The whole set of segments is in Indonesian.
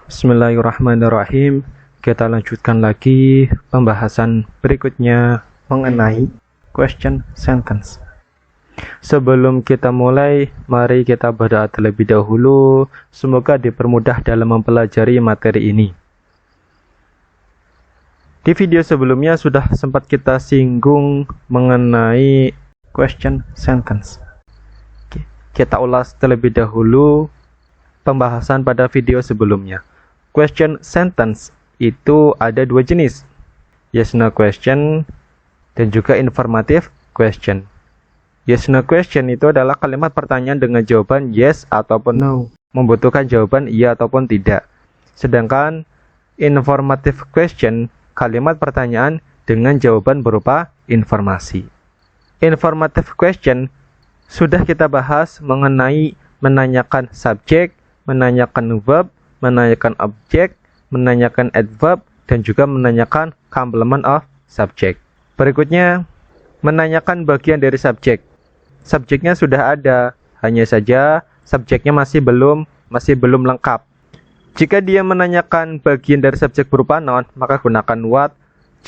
Bismillahirrahmanirrahim. Kita lanjutkan lagi pembahasan berikutnya mengenai question sentence. Sebelum kita mulai, mari kita berdoa terlebih dahulu. Semoga dipermudah dalam mempelajari materi ini. Di video sebelumnya sudah sempat kita singgung mengenai question sentence. Kita ulas terlebih dahulu pembahasan pada video sebelumnya. Question sentence itu ada dua jenis, yes no question dan juga informative question. Yes no question itu adalah kalimat pertanyaan dengan jawaban yes ataupun no, membutuhkan jawaban iya ataupun tidak. Sedangkan informative question, kalimat pertanyaan dengan jawaban berupa informasi. Informative question sudah kita bahas mengenai menanyakan subjek, menanyakan verb, menanyakan objek, menanyakan adverb, dan juga menanyakan complement of subject. Berikutnya, menanyakan bagian dari subjek. Subjeknya sudah ada, hanya saja subjeknya masih belum lengkap. Jika dia menanyakan bagian dari subjek berupa noun, maka gunakan what.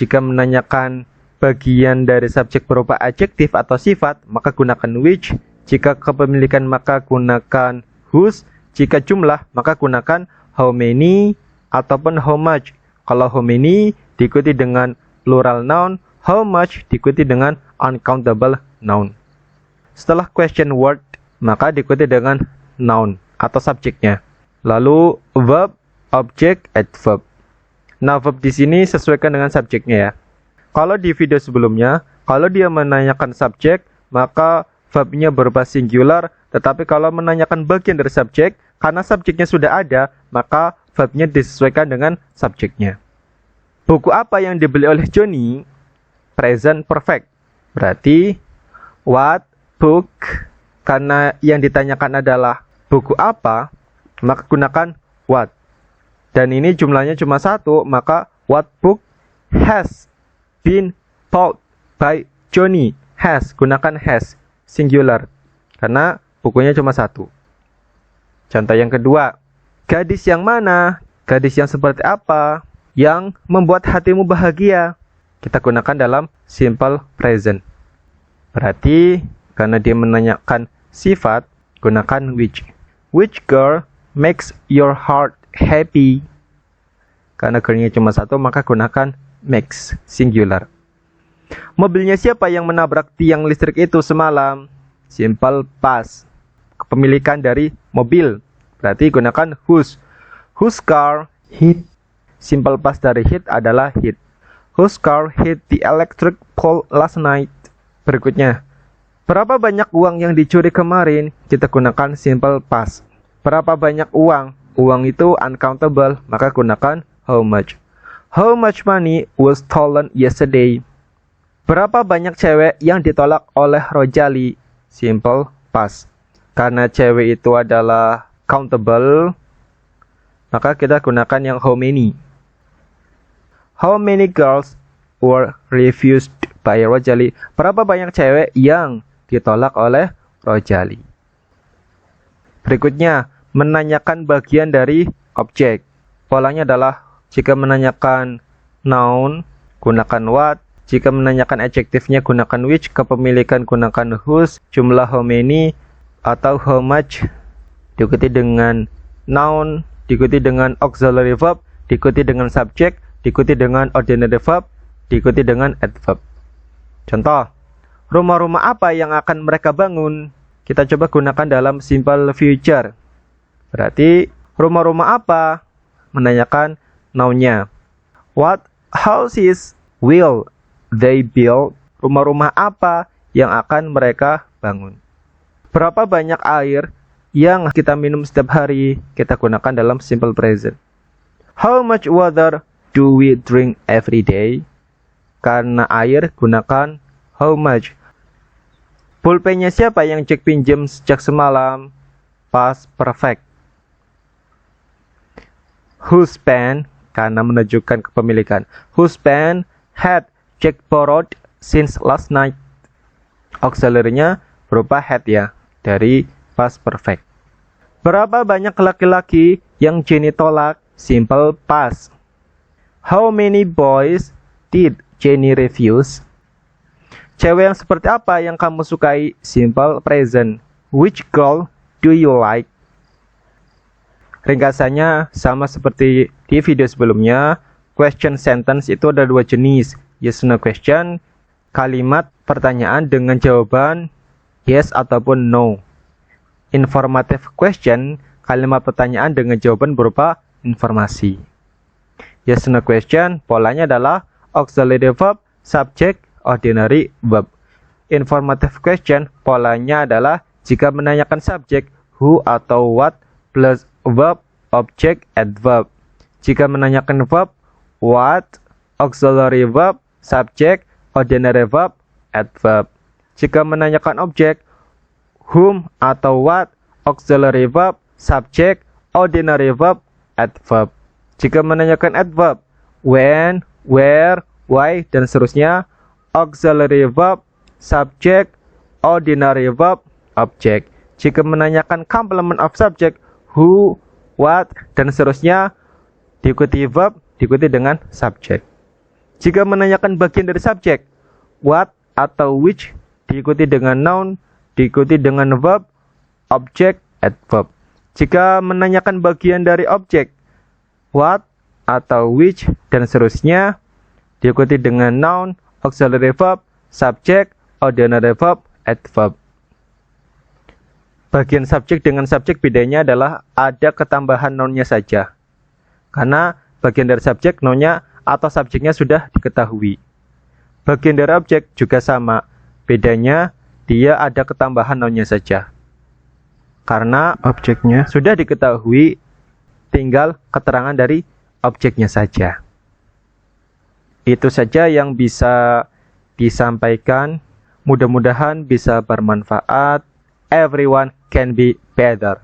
Jika menanyakan bagian dari subjek berupa adjektif atau sifat, maka gunakan which. Jika kepemilikan, maka gunakan whose. Jika jumlah, maka gunakan how many ataupun how much. Kalau how many diikuti dengan plural noun, how much diikuti dengan uncountable noun. Setelah question word, maka diikuti dengan noun atau subjeknya. Lalu verb, object, adverb. Nah, verb di sini sesuaikan dengan subjeknya ya. Kalau di video sebelumnya, kalau dia menanyakan subjek, maka verbnya berupa singular. Tetapi kalau menanyakan bagian dari subjek, karena subjeknya sudah ada, maka verbnya disesuaikan dengan subjeknya. Buku apa yang dibeli oleh Johnny? Present perfect. Berarti, what book? Karena yang ditanyakan adalah buku apa, maka gunakan what. Dan ini jumlahnya cuma satu, maka what book has been bought by Johnny. Has, gunakan has, singular, karena bukunya cuma satu. Contoh yang kedua, gadis yang mana? Gadis yang seperti apa? Yang membuat hatimu bahagia? Kita gunakan dalam simple present. Berarti, karena dia menanyakan sifat, gunakan which. Which girl makes your heart happy? Karena girlnya cuma satu, maka gunakan makes, singular. Mobilnya siapa yang menabrak tiang listrik itu semalam? Simple past. Kepemilikan dari mobil. Berarti gunakan whose. Whose car hit? Simple past dari hit adalah hit. Whose car hit the electric pole last night? Berikutnya, berapa banyak uang yang dicuri kemarin? Kita gunakan simple past. Berapa banyak uang? Uang itu uncountable, maka gunakan how much. How much money was stolen yesterday? Berapa banyak cewek yang ditolak oleh Rojali? Simple past. Karena cewek itu adalah countable, maka kita gunakan yang how many. How many girls were refused by Rojali? Berapa banyak cewek yang ditolak oleh Rojali? Berikutnya, menanyakan bagian dari objek. Polanya adalah jika menanyakan noun, gunakan what. Jika menanyakan adjektifnya, gunakan which. Kepemilikan, gunakan whose. Jumlah how many atau how much diikuti dengan noun, diikuti dengan auxiliary verb, diikuti dengan subject, diikuti dengan ordinary verb, diikuti dengan adverb. Contoh, rumah-rumah apa yang akan mereka bangun? Kita coba gunakan dalam simple future. Berarti, rumah-rumah apa? Menanyakan nounnya. What houses will they build? Rumah-rumah apa yang akan mereka bangun? Berapa banyak air yang kita minum setiap hari? Kita gunakan dalam simple present. How much water do we drink every day? Karena air, gunakan how much. Pulpennya siapa yang Jack pinjam sejak semalam? Past perfect. Whose pen? Karena menunjukkan kepemilikan. Whose pen had Jack borrowed since last night? Auxiliary-nya berupa had ya, dari past perfect. Berapa banyak laki-laki yang Jenny tolak simple past. How many boys did Jenny refuse? Cewek yang seperti apa yang kamu sukai? Simple present. Which girl do you like? Ringkasannya sama seperti di video sebelumnya. Question sentence itu ada dua jenis, yes no question, kalimat pertanyaan dengan jawaban yes ataupun no. Informative question, kalimat pertanyaan dengan jawaban berupa informasi. Yes no question, polanya adalah auxiliary verb, subject, ordinary verb. Informative question, polanya adalah jika menanyakan subjek who atau what plus verb, object, adverb. Jika menanyakan verb, what, auxiliary verb, subject, ordinary verb, adverb. Jika menanyakan objek, whom atau what, auxiliary verb, subject, ordinary verb, adverb. Jika menanyakan adverb, when, where, why, dan seterusnya, auxiliary verb, subject, ordinary verb, object. Jika menanyakan complement of subject, who, what, dan seterusnya, diikuti verb, diikuti dengan subject. Jika menanyakan bagian dari subjek, what atau which, diikuti dengan noun, diikuti dengan verb, object, adverb. Jika menanyakan bagian dari objek, what atau which, dan seterusnya, diikuti dengan noun, auxiliary verb, subject, ordinary verb, adverb. Bagian subjek dengan subjek bedanya adalah ada ketambahan nounnya saja. Karena bagian dari subjek, nounnya atau subjeknya sudah diketahui. Bagian dari objek juga sama. Bedanya dia ada ketambahan nounnya saja. Karena objeknya sudah diketahui, tinggal keterangan dari objeknya saja. Itu saja yang bisa disampaikan. Mudah-mudahan bisa bermanfaat. Everyone can be better.